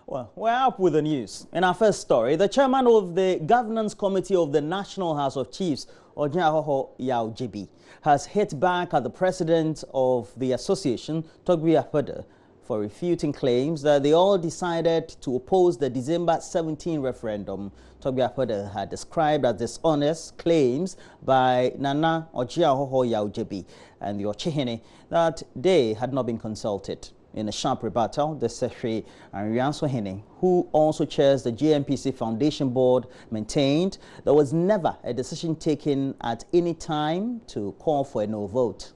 Well, we're up with the news. In our first story, the chairman of the Governance Committee of the National House of Chiefs, Ojiahoho Yao-Jebi, has hit back at the president of the association, Togbi Apede, for refuting claims that they all decided to oppose the December 17 referendum. Togbi Apede had described as dishonest claims by Nana Ojiahoho Yao-Jebi and the Ochihene that they had not been consulted. In a sharp rebuttal, the Secretary Arianso, who also chairs the JMPC Foundation Board, maintained there was never a decision taken at any time to call for a no vote.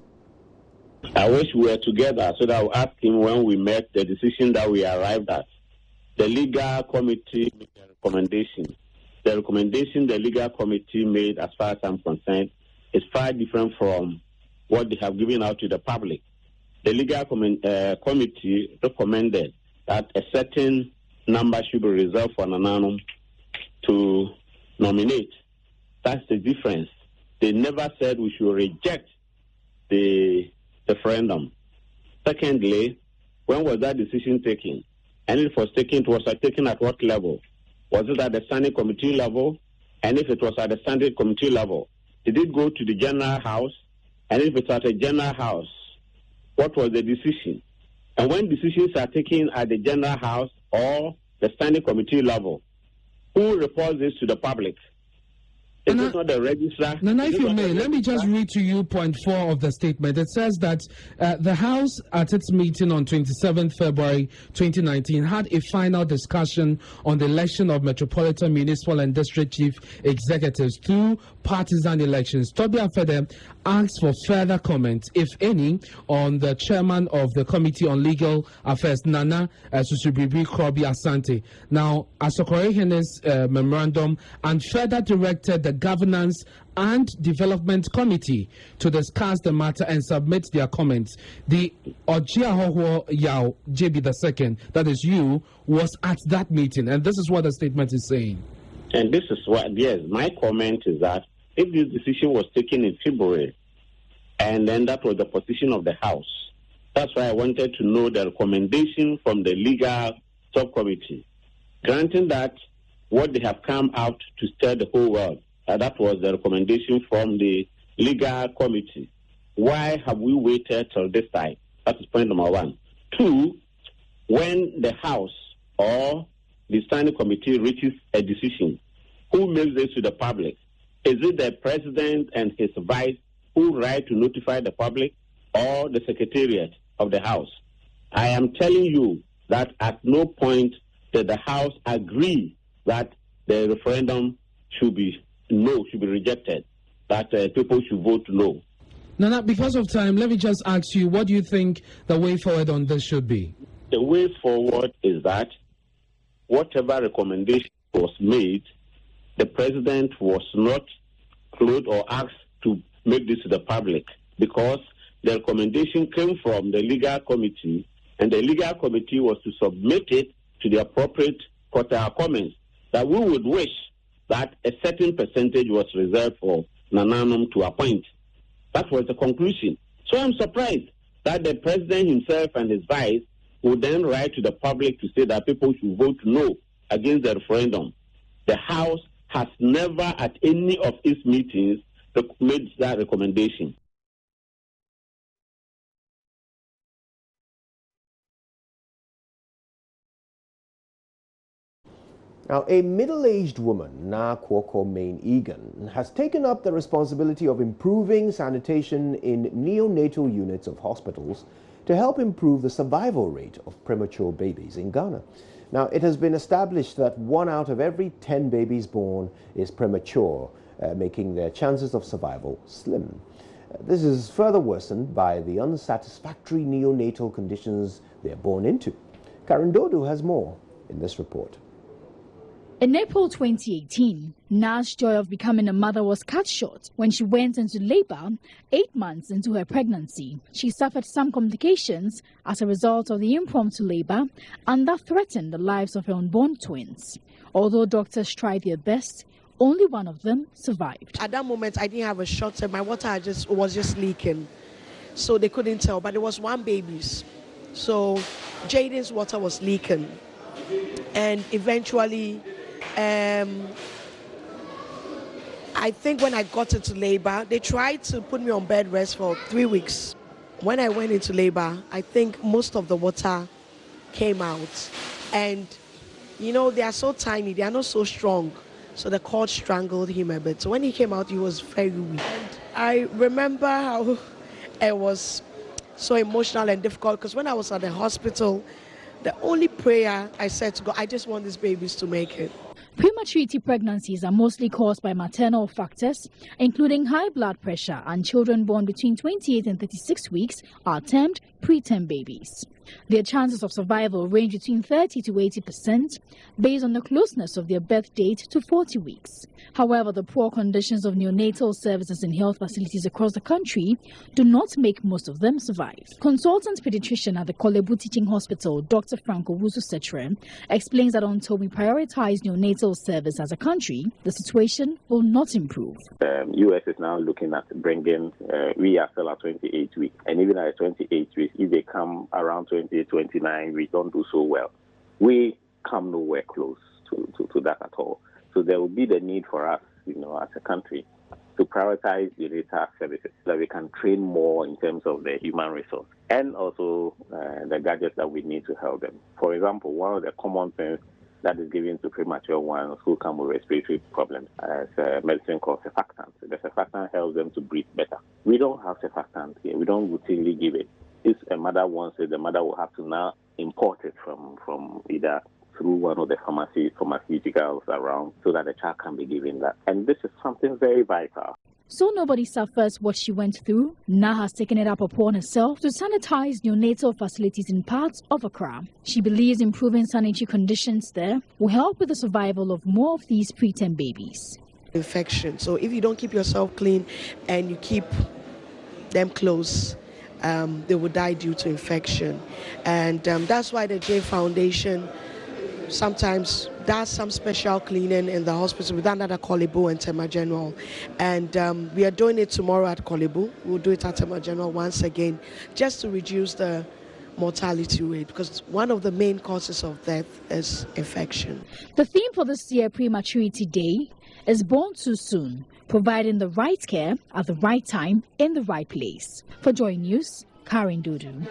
I wish we were together so that I would ask him when we met the decision that we arrived at. The legal committee made a recommendation. The recommendation the legal committee made, as far as I'm concerned, is far different from what they have given out to the public. The legal committee recommended that a certain number should be reserved for Nananum to nominate. That's the difference. They never said we should reject the referendum. Secondly, when was that decision taken? And if it was taken at what level? Was it at the standing committee level? And if it was at the standing committee level, did it go to the general house? And if it's at the general house, what was the decision? And when decisions are taken at the general house or the standing committee level, who reports this to the public? Is it not the registrar? Nana, if you may, let me just read to you point 4 of the statement. It says that the House, at its meeting on 27 February 2019, had a final discussion on the election of Metropolitan, Municipal and District Chief Executives through partisan elections. Togbi Apede asks for further comments, if any, on the chairman of the Committee on Legal Affairs, Nana Susubribi Krobi Asante. Now, Asokorehene's memorandum, and further directed the Governance and Development Committee to discuss the matter and submit their comments. The Ojiahoho Yao-Jebi II, that is you, was at that meeting, and this is what the statement is saying. And this is what, yes, my comment is that if this decision was taken in February, and then that was the position of the House, that's why I wanted to know the recommendation from the legal subcommittee. Granting that what they have come out to stir the whole world, that was the recommendation from the legal committee. Why have we waited till this time? That is point number 1. 2, when the House or the standing committee reaches a decision, who makes this to the public? Is it the president and his vice who write to notify the public, or the secretariat of the House? I am telling you that at no point did the House agree that the referendum should be rejected, that people should vote no. Nana, because of time, let me just ask you, what do you think the way forward on this should be? The way forward is that whatever recommendation was made, the president was not clothed or asked to make this to the public, because the recommendation came from the legal committee, and the legal committee was to submit it to the appropriate court comments, that we would wish that a certain percentage was reserved for Nananum to appoint. That was the conclusion. So I'm surprised that the president himself and his vice would then write to the public to say that people should vote no against the referendum. The House has never at any of its meetings made that recommendation. Now, a middle-aged woman, Na Kwoko Main Egan, has taken up the responsibility of improving sanitation in neonatal units of hospitals to help improve the survival rate of premature babies in Ghana. Now, it has been established that 1 out of every 10 babies born is premature, making their chances of survival slim. This is further worsened by the unsatisfactory neonatal conditions they are born into. Karen Dodo has more in this report. In April 2018, Na's joy of becoming a mother was cut short when she went into labor 8 months into her pregnancy. She suffered some complications as a result of the impromptu labor, and that threatened the lives of her unborn twins. Although doctors tried their best, only one of them survived. At that moment, I didn't have a shot, and my water was just leaking. So they couldn't tell, but it was one baby's. So Jaden's water was leaking. And eventually, I think when I got into labor, they tried to put me on bed rest for 3 weeks. When I went into labor, I think most of the water came out. And, you know, they are so tiny, they are not so strong. So the cord strangled him a bit. So when he came out, he was very weak. And I remember how it was so emotional and difficult, because when I was at the hospital, the only prayer I said to God, I just want these babies to make it. Prematurity pregnancies are mostly caused by maternal factors, including high blood pressure, and children born between 28 and 36 weeks are termed preterm babies. Their chances of survival range between 30 to 80% based on the closeness of their birth date to 40 weeks. However, the poor conditions of neonatal services in health facilities across the country do not make most of them survive. Consultant pediatrician at the Kolebu Teaching Hospital, Dr. Franco Wusu-Setre, explains that until we prioritize neonatal service as a country, the situation will not improve. U.S. is now looking at bringing, we are still at 28 weeks, and even at 28 weeks, if they come around 28, 29, we don't do so well. We come nowhere close to that at all. So there will be the need for us, you know, as a country, to prioritize the data services so that we can train more in terms of the human resource and also the gadgets that we need to help them. For example, one of the common things that is given to premature ones who come with respiratory problems as a medicine called surfactant. The surfactant helps them to breathe better. We don't have surfactant here. We don't routinely give it. If a mother wants it, the mother will have to now import it from either through one of the pharmaceuticals around so that the child can be given that. And this is something very vital. So nobody suffers what she went through, Na has taken it up upon herself to sanitize neonatal facilities in parts of Accra. She believes improving sanitary conditions there will help with the survival of more of these preterm babies. Infection. So if you don't keep yourself clean and you keep them close, they will die due to infection. And that's why the J Foundation sometimes does some special cleaning in the hospital. We've done that at Kolebu and Tema General. And we are doing it tomorrow at Kolebu. We'll do it at Tema General once again, just to reduce the mortality rate, because one of the main causes of death is infection. The theme for this year Prematurity Day is Born Too Soon, providing the right care at the right time in the right place. For Joy News, Karen Dudu.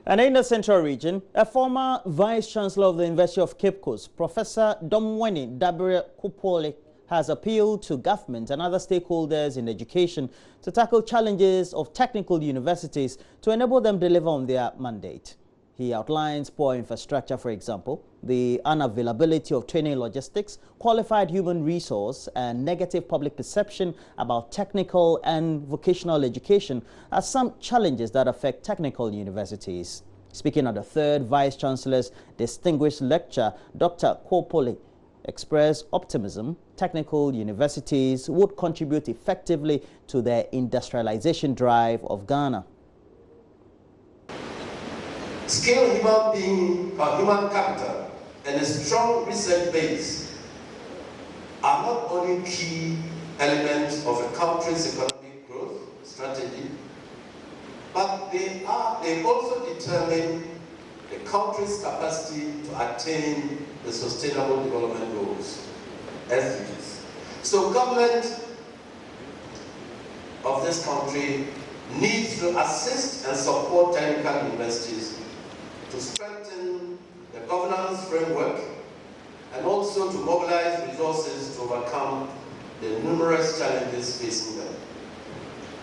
And in the Central Region, a former Vice-Chancellor of the University of Cape Coast, Professor Domweni Dabere Kupole, has appealed to government and other stakeholders in education to tackle challenges of technical universities to enable them deliver on their mandate. He outlines poor infrastructure, for example, the unavailability of training logistics, qualified human resource, and negative public perception about technical and vocational education as some challenges that affect technical universities. Speaking at the third Vice-Chancellor's distinguished lecture, Dr. Kopole expressed optimism technical universities would contribute effectively to the industrialization drive of Ghana. Skilled human being or human capital and a strong research base are not only key elements of a country's economic growth strategy, but they also determine the country's capacity to attain the Sustainable Development Goals, SDGs. So government of this country needs to assist and support technical universities to strengthen the governance framework and also to mobilize resources to overcome the numerous challenges facing them.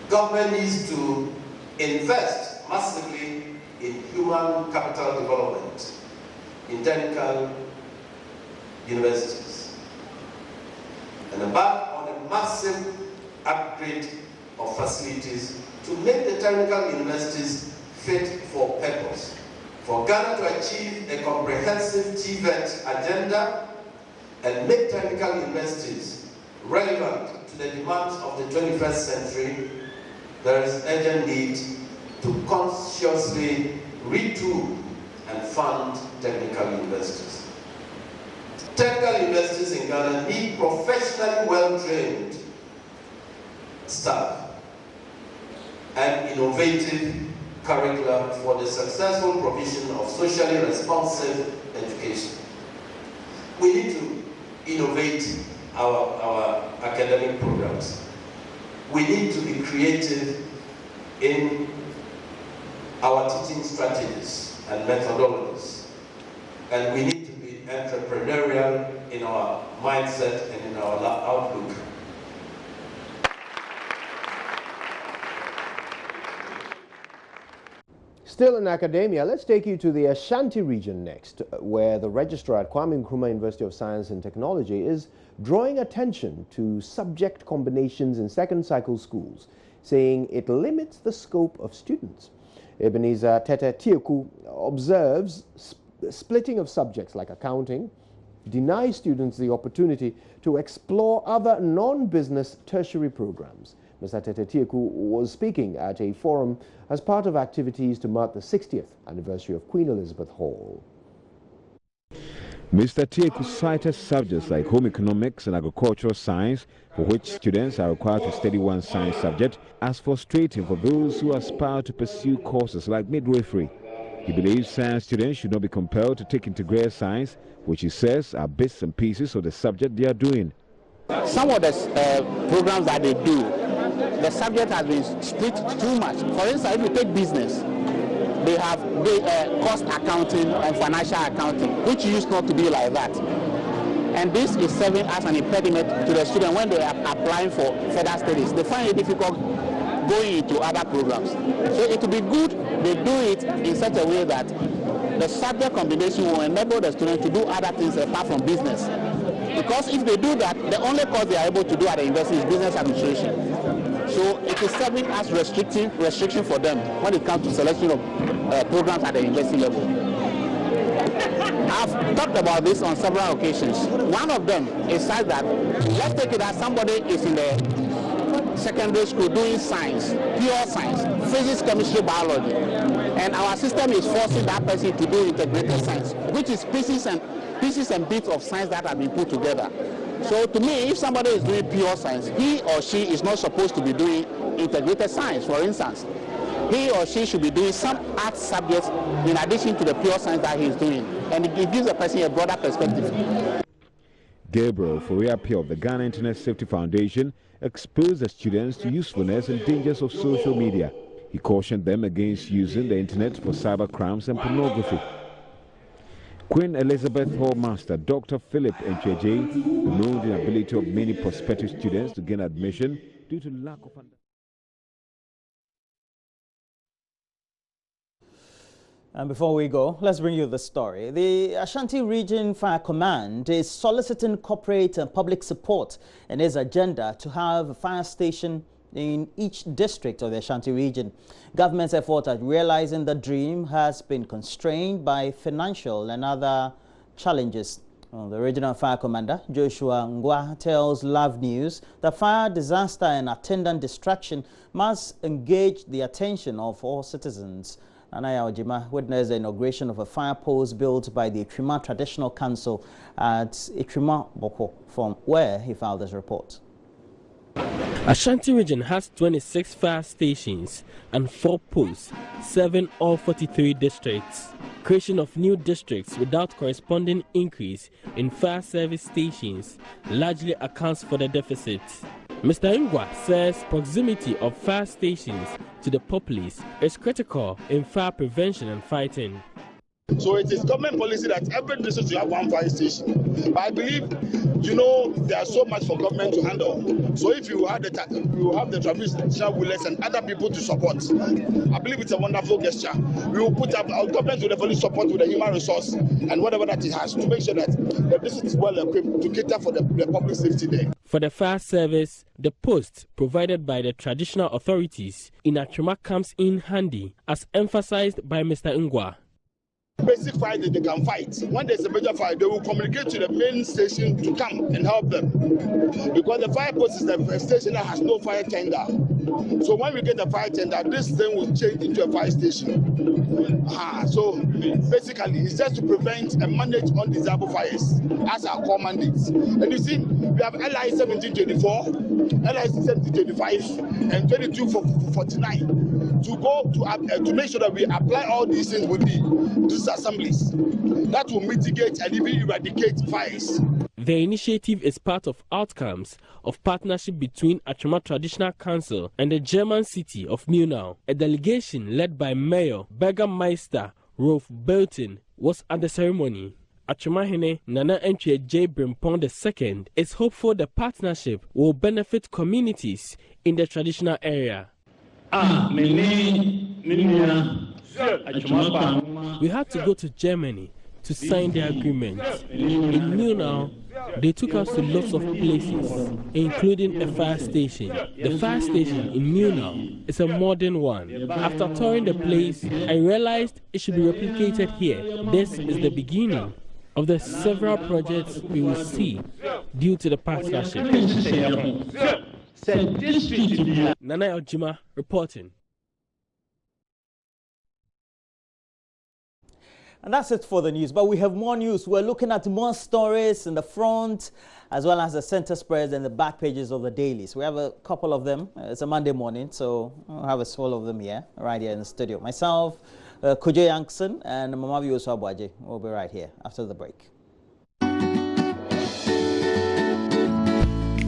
Government needs to invest massively in human capital development in technical universities and embark on a massive upgrade of facilities to make the technical universities fit for purpose. For Ghana to achieve a comprehensive TVET agenda and make technical universities relevant to the demands of the 21st century, there is urgent need to consciously retool and fund technical universities. Technical universities in Ghana need professionally well-trained staff and innovative curricula for the successful provision of socially responsive education. We need to innovate our academic programs. We need to be creative in our teaching strategies and methodologies. And we need to be entrepreneurial in our mindset and in our outlook. Still in academia, let's take you to the Ashanti region next, where the registrar at Kwame Nkrumah University of Science and Technology is drawing attention to subject combinations in second cycle schools, saying it limits the scope of students. Ebenezer Tete Tieku observes splitting of subjects like accounting denies students the opportunity to explore other non-business tertiary programs. Mr. Tete Tieku was speaking at a forum as part of activities to mark the 60th anniversary of Queen Elizabeth Hall. Mr. Tieku cited subjects like home economics and agricultural science, for which students are required to study one science subject, as frustrating for those who aspire to pursue courses like midwifery. He believes science students should not be compelled to take integrated science, which he says are bits and pieces of the subject they are doing. Some of the programs that they do, the subject has been split too much. For instance, if you take business, they have cost accounting and financial accounting, which used not to be like that. And this is serving as an impediment to the student when they are applying for further studies. They find it difficult going into other programs. So it would be good they do it in such a way that the subject combination will enable the student to do other things apart from business. Because if they do that, the only course they are able to do at the university is business administration. So it is serving as restriction for them when it comes to selection of programs at the university level. I've talked about this on several occasions. One of them is such that, let's take it as somebody is in the secondary school doing science, pure science, physics, chemistry, biology, and our system is forcing that person to do integrated science, which is pieces and bits of science that have been put together. So to me, if somebody is doing pure science, he or she is not supposed to be doing integrated science, for instance. He or she should be doing some art subjects in addition to the pure science that he is doing. And it gives a person a broader perspective. Gabriel Foriapia of the Ghana Internet Safety Foundation exposed the students to usefulness and dangers of social media. He cautioned them against using the internet for cyber crimes and pornography. Queen Elizabeth Hall Master Dr. Philip Ncheje bemoaned the inability of many prospective students to gain admission due to lack of understanding. And before we go, let's bring you the story. The Ashanti Region Fire Command is soliciting corporate and public support in its agenda to have a fire station in each district of the Ashanti region. Government's effort at realizing the dream has been constrained by financial and other challenges. The Regional Fire Commander, Joshua Ngwa, tells Love News that fire disaster and attendant distraction must engage the attention of all citizens. Anaya Ojima witnessed the inauguration of a fire post built by the Ekrima Traditional Council at Ekrima Boko, from where he filed this report. Ashanti region has 26 fire stations and 4 posts, serving all 43 districts. Creation of new districts without corresponding increase in fire service stations largely accounts for the deficit. Mr. Ngwa says proximity of fire stations to the populace is critical in fire prevention and fighting. So it is government policy that every district should have one fire station. But I believe, there's so much for government to handle. So if you have the traditional rulers and other people to support, I believe it's a wonderful gesture. We will put up our government to the fully support with the human resource and whatever that it has to make sure that the district is well equipped to cater for the public safety there. For the fire service, the post provided by the traditional authorities in Ekrima comes in handy, as emphasized by Mr. Ngwa. Basic fire that they can fight. When there's a major fire, they will communicate to the main station to come and help them. Because the fire post is a station that has no fire tender. So when we get a fire tender, this thing will change into a fire station. So basically, it's just to prevent and manage undesirable fires as our core mandates. And you see, we have LI 1724 LIC 7025 and 2249 to go to make sure that we apply all these things with these assemblies. That will mitigate and even eradicate fires. The initiative is part of outcomes of partnership between Achuma Traditional Council and the German city of Munau. A delegation led by Mayor Bürgermeister Rolf Belton was at the ceremony. Achumahene Nana Entry J. Brimpong II is hopeful the partnership will benefit communities in the traditional area. We had to go to Germany to sign the agreement. In Munau, they took us to lots of places, including a fire station. The fire station in Munau is a modern one. After touring the place, I realized it should be replicated here. This is the beginning of the several projects we will see due to the partnership. Nana Ojima reporting. And that's it for the news, but we have more news. We're looking at more stories in the front as well as the center spreads and the back pages of the dailies. We have a couple of them. It's a Monday morning, so I'll have a swirl of them here, right here in the studio. Myself, Kojo Yankson and Mama Bioso Abwaje will be right here after the break.